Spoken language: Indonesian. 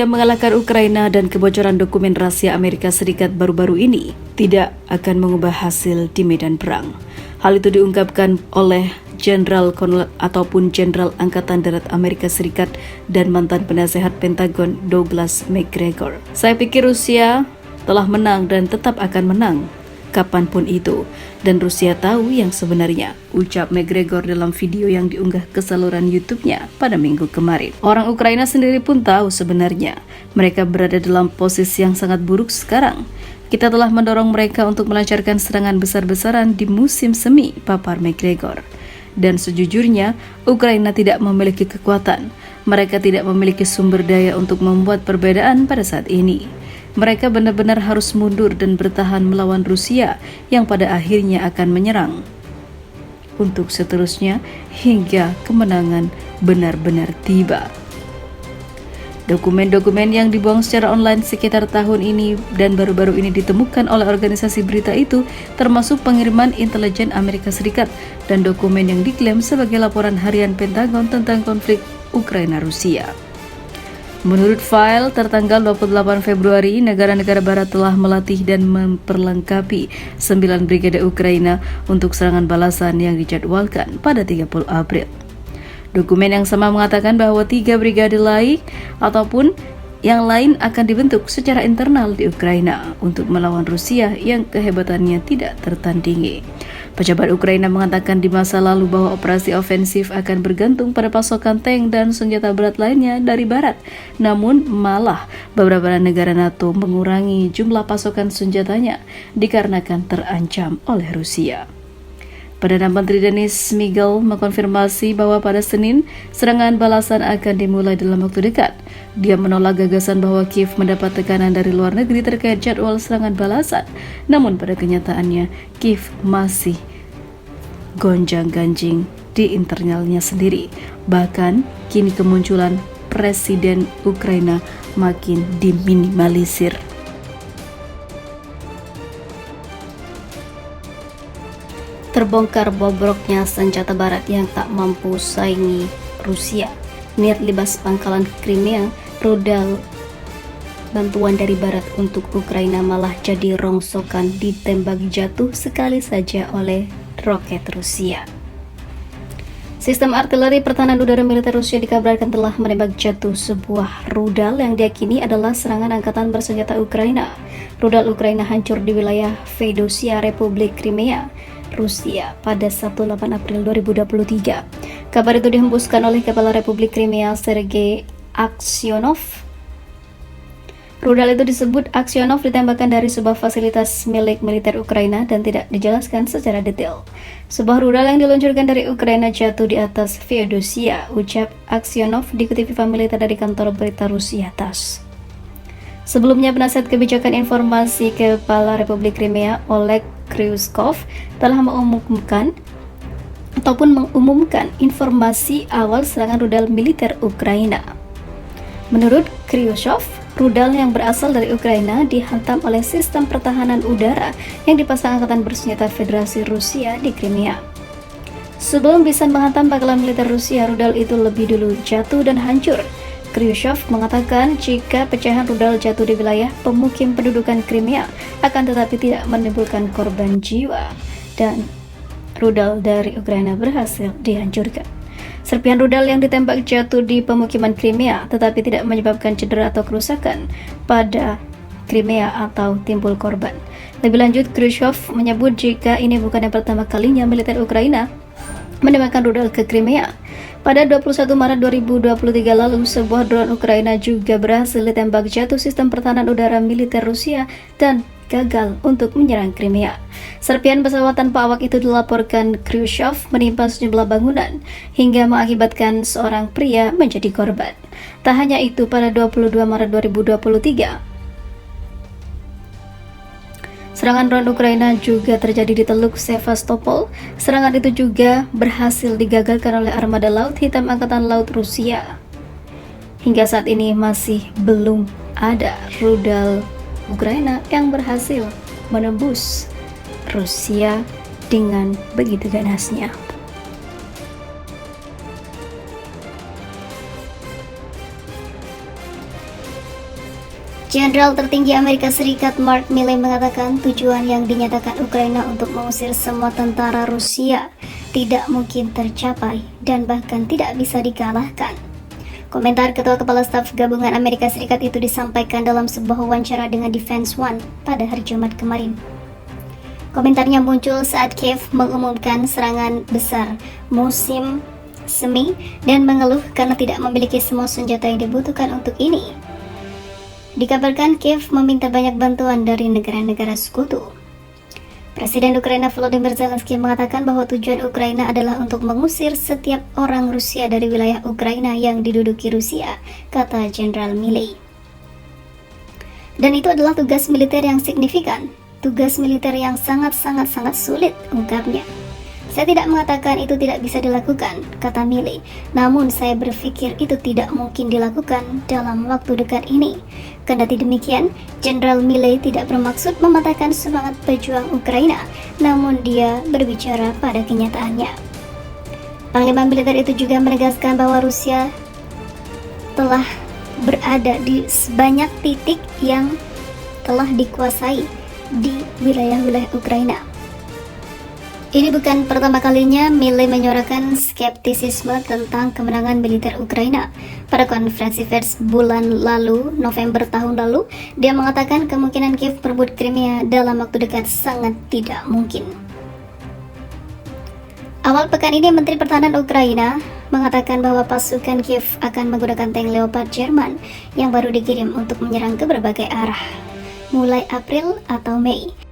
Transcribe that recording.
Yang mengalahkan Ukraina dan kebocoran dokumen rahasia Amerika Serikat baru-baru ini tidak akan mengubah hasil di medan perang. Hal itu diungkapkan oleh Jenderal Kolonel ataupun Jenderal Angkatan Darat Amerika Serikat dan mantan penasehat Pentagon Douglas McGregor. Saya pikir Rusia telah menang dan tetap akan menang kapanpun itu, dan Rusia tahu yang sebenarnya, ucap McGregor dalam video yang diunggah ke saluran YouTube-nya pada minggu kemarin. Orang Ukraina sendiri pun tahu sebenarnya, mereka berada dalam posisi yang sangat buruk sekarang. Kita telah mendorong mereka untuk melancarkan serangan besar-besaran di musim semi, papar McGregor. Dan sejujurnya, Ukraina tidak memiliki kekuatan. Mereka tidak memiliki sumber daya untuk membuat perbedaan pada saat ini. Mereka benar-benar harus mundur dan bertahan melawan Rusia yang pada akhirnya akan menyerang. Untuk seterusnya hingga kemenangan benar-benar tiba. Dokumen-dokumen yang dibuang secara online sekitar tahun ini dan baru-baru ini ditemukan oleh organisasi berita itu termasuk pengiriman intelijen Amerika Serikat dan dokumen yang diklaim sebagai laporan harian Pentagon tentang konflik Ukraina-Rusia. Menurut file tertanggal 28 Februari, negara-negara barat telah melatih dan memperlengkapi 9 brigade Ukraina untuk serangan balasan yang dijadwalkan pada 30 April. Dokumen yang sama mengatakan bahwa 3 brigade lain ataupun yang lain akan dibentuk secara internal di Ukraina untuk melawan Rusia yang kehebatannya tidak tertandingi. Pejabat Ukraina mengatakan di masa lalu bahwa operasi ofensif akan bergantung pada pasokan tank dan senjata berat lainnya dari barat. Namun malah beberapa negara NATO mengurangi jumlah pasokan senjatanya dikarenakan terancam oleh Rusia. Perdana Menteri Denis Shmyhal mengkonfirmasi bahwa pada Senin, serangan balasan akan dimulai dalam waktu dekat. Dia menolak gagasan bahwa Kiev mendapat tekanan dari luar negeri terkait jadwal serangan balasan. Namun pada kenyataannya, Kiev masih gonjang-ganjing di internalnya sendiri. Bahkan, kini kemunculan Presiden Ukraina makin diminimalisir. Terbongkar bobroknya senjata barat yang tak mampu saingi Rusia. Niat libas pangkalan Crimea, rudal bantuan dari barat untuk Ukraina malah jadi rongsokan ditembak jatuh sekali saja oleh roket Rusia. Sistem artileri pertahanan udara militer Rusia dikabarkan telah menembak jatuh sebuah rudal yang diyakini adalah serangan angkatan bersenjata Ukraina. Rudal Ukraina hancur di wilayah Feodosia, Republik Crimea, Rusia pada Sabtu 8 April 2023. Kabar itu dihembuskan oleh Kepala Republik Crimea Sergei Aksyonov. Rudal itu disebut Aksyonov ditembakkan dari sebuah fasilitas milik militer Ukraina dan tidak dijelaskan secara detail. Sebuah rudal yang diluncurkan dari Ukraina jatuh di atas Feodosia, ucap Aksyonov dikutip militer dari kantor berita Rusia TASS. Sebelumnya, penasihat kebijakan informasi Kepala Republik Crimea Oleg Kryushkov telah mengumumkan informasi awal serangan rudal militer Ukraina. Menurut Kryushkov, rudal yang berasal dari Ukraina dihantam oleh sistem pertahanan udara yang dipasang Angkatan Bersenjata Federasi Rusia di Crimea. Sebelum bisa menghantam pangkalan militer Rusia, rudal itu lebih dulu jatuh dan hancur. Kryushkov mengatakan jika pecahan rudal jatuh di wilayah pemukim pendudukan Crimea akan tetapi tidak menimbulkan korban jiwa dan rudal dari Ukraina berhasil dihancurkan. Serpihan rudal yang ditembak jatuh di pemukiman Crimea tetapi tidak menyebabkan cedera atau kerusakan pada Crimea atau timbul korban. Lebih lanjut, Kryushkov menyebut jika ini bukan yang pertama kalinya militer Ukraina menembakkan rudal ke Crimea. Pada 21 Maret 2023 lalu, sebuah drone Ukraina juga berhasil ditembak jatuh sistem pertahanan udara militer Rusia dan gagal untuk menyerang Crimea. Serpihan pesawat tanpa awak itu dilaporkan Kryushkov menimpa sejumlah bangunan hingga mengakibatkan seorang pria menjadi korban. Tak hanya itu, pada 22 Maret 2023, serangan drone Ukraina juga terjadi di Teluk Sevastopol. Serangan itu juga berhasil digagalkan oleh armada Laut Hitam Angkatan Laut Rusia. Hingga saat ini masih belum ada rudal Ukraina yang berhasil menembus Rusia dengan begitu ganasnya. Jenderal tertinggi Amerika Serikat Mark Milley mengatakan tujuan yang dinyatakan Ukraina untuk mengusir semua tentara Rusia tidak mungkin tercapai dan bahkan tidak bisa dikalahkan. Komentar Ketua Kepala Staf Gabungan Amerika Serikat itu disampaikan dalam sebuah wawancara dengan Defense One pada hari Jumat kemarin. Komentarnya muncul saat Kiev mengumumkan serangan besar musim semi dan mengeluh karena tidak memiliki semua senjata yang dibutuhkan untuk ini. Dikabarkan Kiev meminta banyak bantuan dari negara-negara sekutu. Presiden Ukraina Volodymyr Zelensky mengatakan bahwa tujuan Ukraina adalah untuk mengusir setiap orang Rusia dari wilayah Ukraina yang diduduki Rusia, kata Jenderal Milley. Dan itu adalah tugas militer yang signifikan, tugas militer yang sangat sulit, ungkapnya. Saya tidak mengatakan itu tidak bisa dilakukan, kata Milley. Namun saya berpikir itu tidak mungkin dilakukan dalam waktu dekat ini. Kendati demikian, Jenderal Milley tidak bermaksud mematahkan semangat pejuang Ukraina, namun dia berbicara pada kenyataannya. Panglima militer itu juga menegaskan bahwa Rusia telah berada di sebanyak titik yang telah dikuasai di wilayah-wilayah Ukraina. Ini bukan pertama kalinya Milley menyuarakan skeptisisme tentang kemenangan militer Ukraina. Pada konferensi pers bulan lalu, November tahun lalu, dia mengatakan kemungkinan Kiev merebut Crimea dalam waktu dekat sangat tidak mungkin. Awal pekan ini, Menteri Pertahanan Ukraina mengatakan bahwa pasukan Kiev akan menggunakan tank Leopard Jerman yang baru dikirim untuk menyerang ke berbagai arah, mulai April atau Mei.